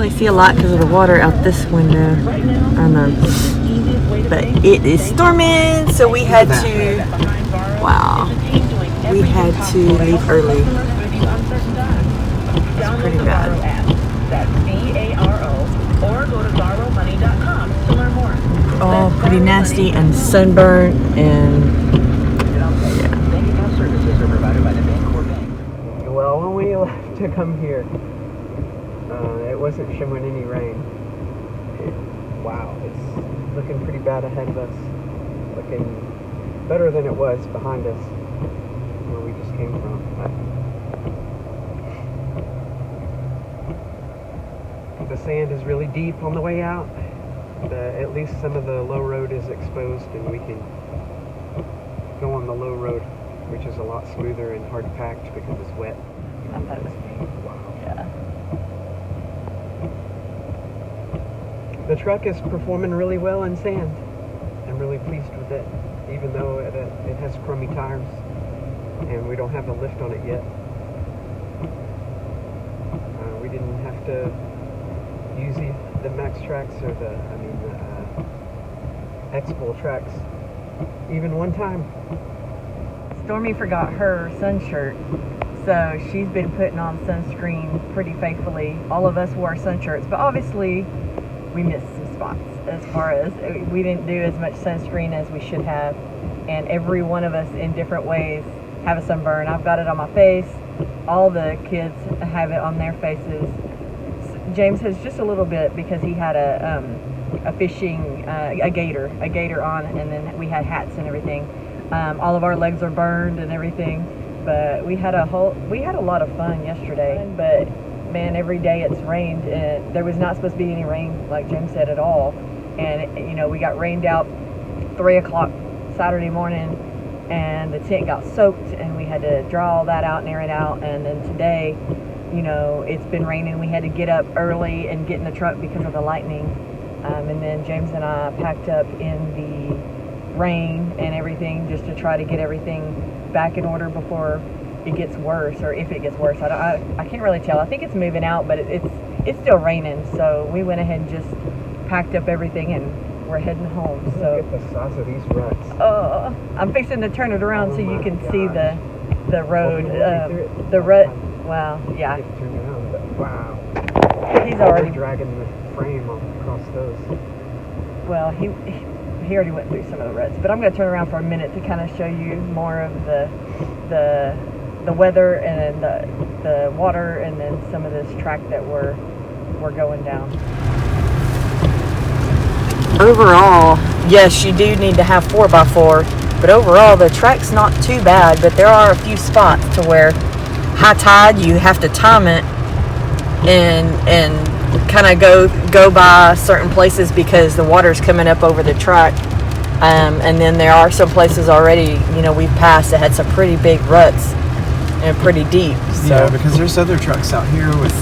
really see a lot because of the water out this window. But it is storming, so we had to. Wow, we had to leave early. It's pretty bad. Oh, pretty nasty and sunburned and yeah. Well, when we left to come here, it wasn't showing any rain. Wow, it's looking pretty bad ahead of us. Looking better than it was behind us, where we just came from. The sand is really deep on the way out. At least some of the low road is exposed, and we can go on the low road, which is a lot smoother and hard packed because it's wet. I thought it was neat. Wow. Yeah. The truck is performing really well in sand. I'm really pleased with it, even though it has crummy tires and we don't have a lift on it yet. We didn't have to use the Max tracks or the X-Bull tracks even one time. Stormy forgot her sun shirt, so she's been putting on sunscreen pretty faithfully. All of us wore sun shirts, but obviously we missed some spots as far as we didn't do as much sunscreen as we should have, and every one of us in different ways have a sunburn. I've got it on my face. All the kids have it on their faces. James has just a little bit because he had a fishing a gator on, and then we had hats and everything. All of our legs are burned and everything, but we had a lot of fun yesterday. But man, every day it's rained, and there was not supposed to be any rain, like James said, at all. And we got rained out 3 o'clock Saturday morning, and the tent got soaked, and we had to draw all that out and air it out. And then today, it's been raining. We had to get up early and get in the truck because of the lightning. And then James and I packed up in the rain and everything just to try to get everything back in order before it gets worse, or if it gets worse. I can't really tell. I think it's moving out, but it's still raining. So we went ahead and just packed up everything, and we're heading home. So look at the size of these ruts. I'm fixing to turn it around so you can see the road, the rut. Wow, yeah. Wow. He's already dragging the frame across those. Well, he already went through some of the ruts, but I'm going to turn around for a minute to kind of show you more of the weather and the water, and then some of this track that we're going down. Overall, yes, you do need to have 4x4, but overall the track's not too bad. But there are a few spots to where high tide, you have to time it and kind of go by certain places because the water's coming up over the track. And then there are some places already, we've passed that had some pretty big ruts and pretty deep. So. Yeah, because there's other trucks out here with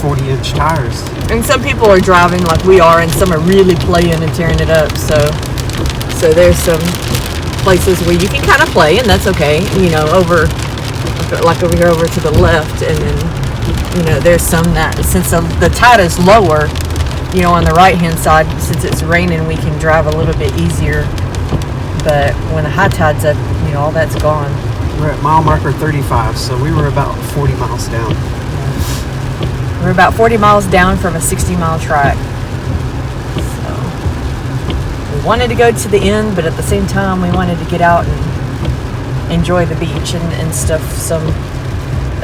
40-inch tires. And some people are driving like we are, and some are really playing and tearing it up. So there's some places where you can kind of play, and that's okay. Over here over to the left, and then there's some that since the tide is lower, on the right hand side, since it's raining, we can drive a little bit easier. But when the high tide's up, all that's gone. We're at mile marker 35, so we were about 40 miles down. We're about 40 miles down from a 60-mile track. So we wanted to go to the end, but at the same time, we wanted to get out and enjoy the beach and stuff some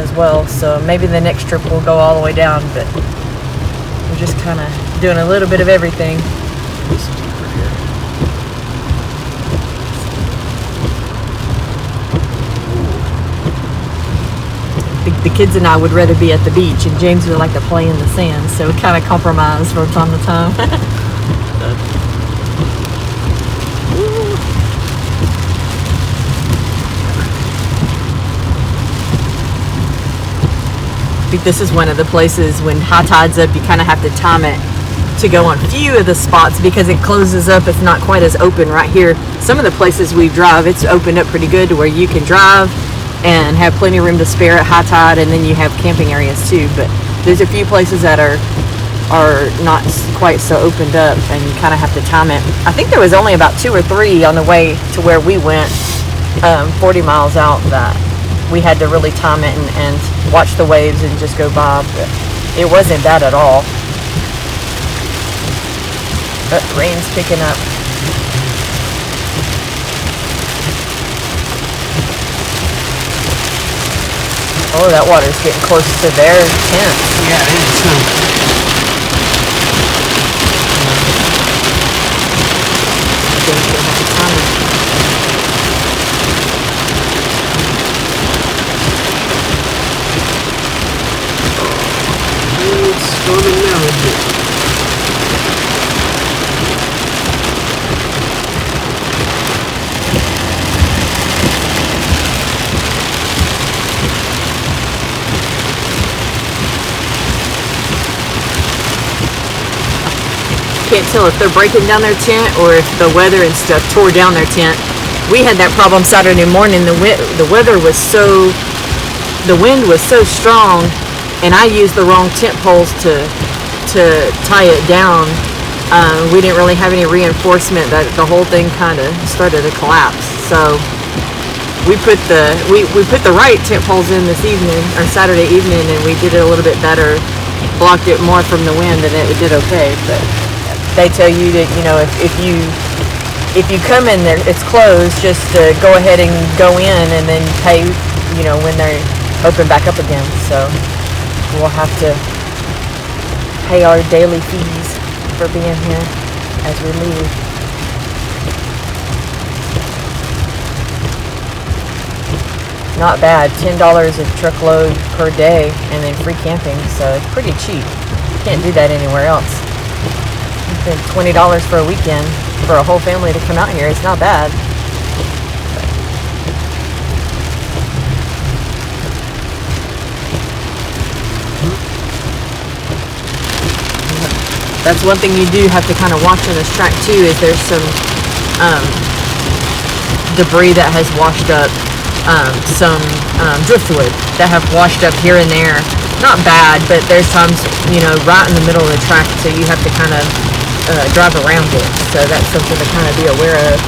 as well. So maybe the next trip we'll go all the way down, but we're just kind of doing a little bit of everything. The kids and I would rather be at the beach, and James would like to play in the sand, so we kind of compromise from time to time. I think this is one of the places when high tide's up, you kind of have to time it to go on a few of the spots because it closes up. It's not quite as open right here. Some of the places we drive, it's opened up pretty good to where you can drive and have plenty of room to spare at high tide, and then you have camping areas too. But there's a few places that are are not quite so opened up, and you kind of have to time it. I think there was only about 2 or 3 on the way to where we went, 40 miles out, that we had to really time it and watch the waves and just go by. But it wasn't bad at all. But rain's picking up. Oh, that water's getting close to their tent. Yeah, it is. It's storming now, isn't it? Can't tell if they're breaking down their tent or if the weather and stuff tore down their tent. We had that problem Saturday morning. The weather was the wind was so strong, and I used the wrong tent poles to tie it down. We didn't really have any reinforcement. That the whole thing kind of started to collapse. So we put the right tent poles in this evening, or Saturday evening, and we did it a little bit better. Blocked it more from the wind, and it did okay. But they tell you that, you know, if you come in there, it's closed, just go ahead and go in and then pay, you know, when they open back up again. So we'll have to pay our daily fees for being here as we leave. Not bad. $10 a truckload per day, and then free camping, so it's pretty cheap. Can't do that anywhere else. $20 for a weekend for a whole family to come out here. It's not bad. That's one thing you do have to kind of watch on this track too, is there's some debris that has washed up, some driftwood that have washed up here and there. Not bad, but there's times, you know, right in the middle of the track, so you have to kind of drive around it. So that's something to kind of be aware of.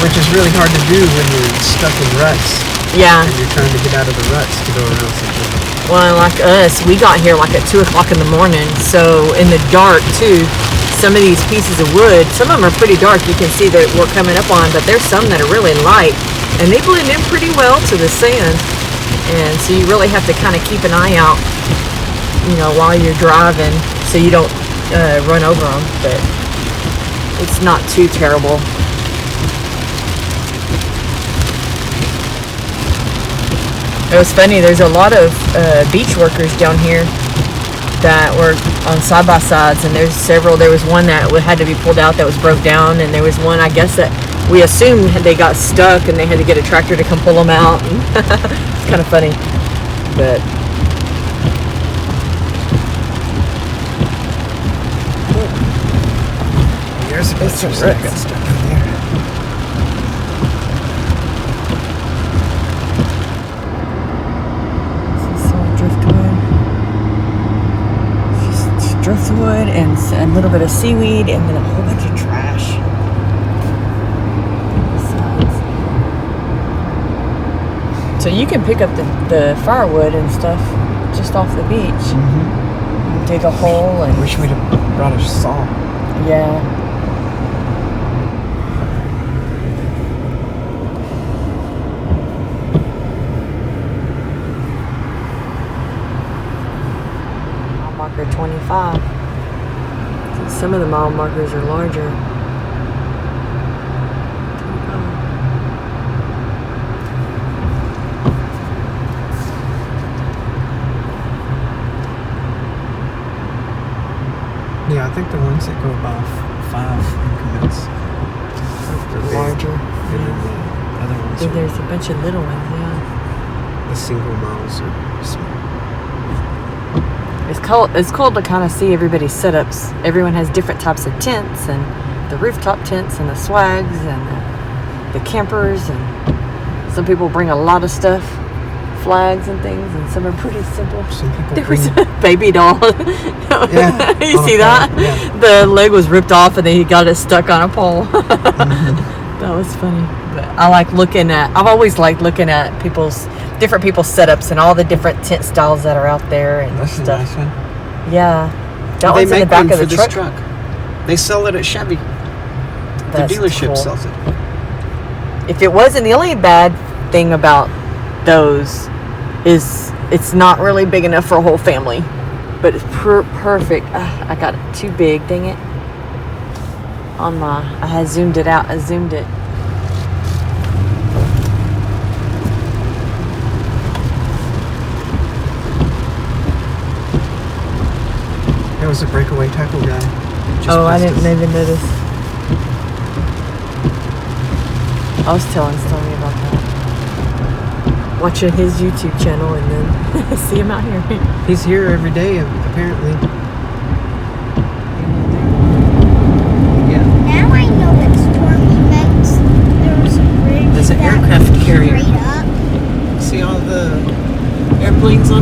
Which is really hard to do when you're stuck in ruts. Yeah. And you're trying to get out of the ruts to go around something. Well, like us, we got here like at 2 o'clock in the morning, so in the dark too. Some of these pieces of wood, some of them are pretty dark, you can see that we're coming up on, but there's some that are really light, and they blend in pretty well to the sand. And so you really have to kind of keep an eye out, you know, while you're driving, so you don't run over them, but it's not too terrible. It was funny, there's a lot of beach workers down here that were on side-by-sides, and there's several. There was one that had to be pulled out that was broke down, and there was one, I guess, that we assumed they got stuck and they had to get a tractor to come pull them out. It's kind of funny, but There's a bunch of stuff got stuck in there. driftwood and a little bit of seaweed, and then a whole bunch of trash. So you can pick up the firewood and stuff just off the beach. Mm-hmm. Dig a hole and... I wish we'd have brought a saw. Yeah. Marker 25. Some of the mile markers are larger. Yeah, I think the ones that go above 5 increments are Larger. And then the other ones Then are, there's a bunch of little ones, yeah. the single miles are small. It's cool to kind of see everybody's setups. Everyone has different types of tents, and the rooftop tents and the swags and the campers, and some people bring a lot of stuff flags and things, and some are pretty simple. Some people There bring... was a baby doll. Yeah, You on a see pole, that? yeah. The leg was ripped off, and then he got it stuck on a pole. Mhm. That was funny. But I like looking at. I've always liked looking at different people's setups and all the different tent styles that are out there and That's stuff. a nice one. Yeah, that They one's in make the back one of for the this truck. They sell it at Chevy. The That's dealership cool. sells it. If it wasn't, the only bad thing about those is it's not really big enough for a whole family, but it's perfect. I got it too big, dang it. I had zoomed it out. I zoomed it. There was a breakaway tackle guy. Just Oh, I passed didn't us. even notice. I was telling Stormy about that. Watching his YouTube channel and then see him out here. He's here every day, apparently. Yeah. Now I know what Stormy meant. There was a bridge There's an that aircraft went carrier. straight up. See all the Airplanes on it.